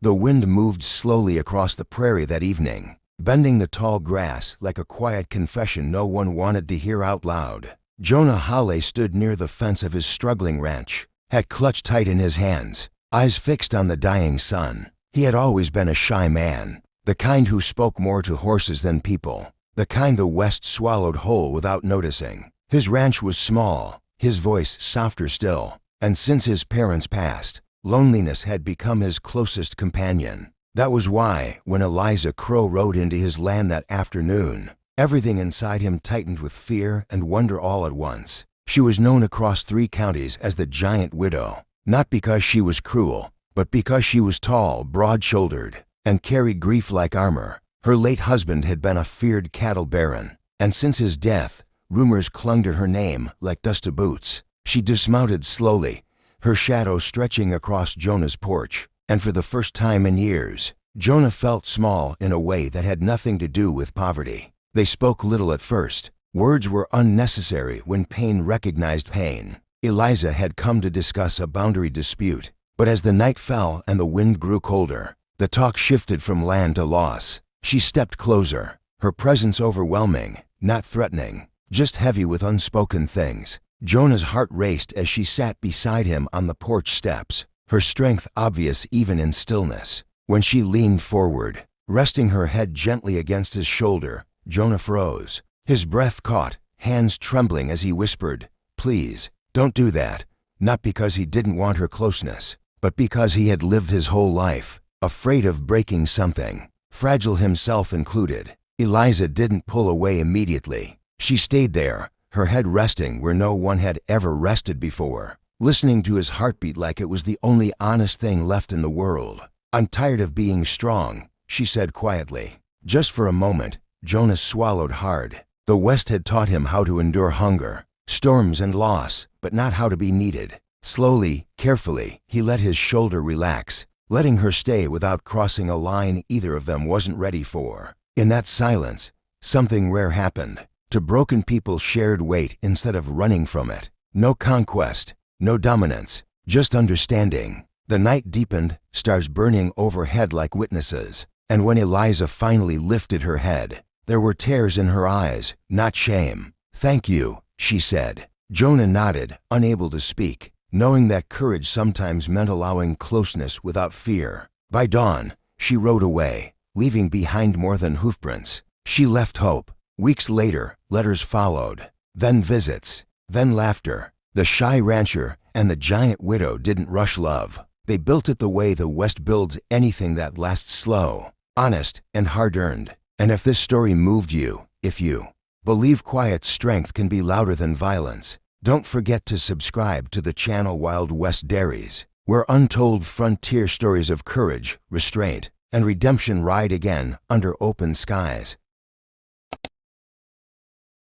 The wind moved slowly across the prairie that evening, bending the tall grass like a quiet confession no one wanted to hear out loud. Jonah Hawley stood near the fence of his struggling ranch, hat clutched tight in his hands, eyes fixed on the dying sun. He had always been a shy man, the kind who spoke more to horses than people, the kind the West swallowed whole without noticing. His ranch was small, his voice softer still, and since his parents passed, loneliness had become his closest companion. That was why, when Eliza Crow rode into his land that afternoon, everything inside him tightened with fear and wonder all at once. She was known across 3 counties as the Giant Widow, not because she was cruel, but because she was tall, broad-shouldered, and carried grief like armor. Her late husband had been a feared cattle baron, and since his death, rumors clung to her name like dust to boots. She dismounted slowly, her shadow stretching across Jonah's porch, and for the first time in years, Jonah felt small in a way that had nothing to do with poverty. They spoke little at first. Words were unnecessary when pain recognized pain. Eliza had come to discuss a boundary dispute, but as the night fell and the wind grew colder, the talk shifted from land to loss. She stepped closer, her presence overwhelming, not threatening, just heavy with unspoken things. Jonah's heart raced as she sat beside him on the porch steps, her strength obvious even in stillness. When she leaned forward, resting her head gently against his shoulder, Jonah froze, his breath caught, hands trembling as he whispered, "Please, don't do that," not because he didn't want her closeness, but because he had lived his whole life, afraid of breaking something, fragile himself included. Eliza didn't pull away immediately. She stayed there, her head resting where no one had ever rested before, listening to his heartbeat like it was the only honest thing left in the world. "I'm tired of being strong," she said quietly. Just for a moment, Jonah swallowed hard. The West had taught him how to endure hunger, storms and loss, but not how to be needed. Slowly, carefully, he let his shoulder relax, letting her stay without crossing a line either of them wasn't ready for. In that silence, something rare happened. To broken people shared weight instead of running from it. No conquest, no dominance, just understanding. The night deepened, stars burning overhead like witnesses, and when Eliza finally lifted her head, there were tears in her eyes, not shame. "Thank you," she said. Jonah nodded, unable to speak, knowing that courage sometimes meant allowing closeness without fear. By dawn, she rode away, leaving behind more than hoofprints. She left hope. Weeks later, letters followed, then visits, then laughter. The shy rancher and the giant widow didn't rush love. They built it the way the West builds anything that lasts slow, honest, and hard-earned. And if this story moved you, if you believe quiet strength can be louder than violence, don't forget to subscribe to the channel Wild West Dairies, where untold frontier stories of courage, restraint, and redemption ride again under open skies.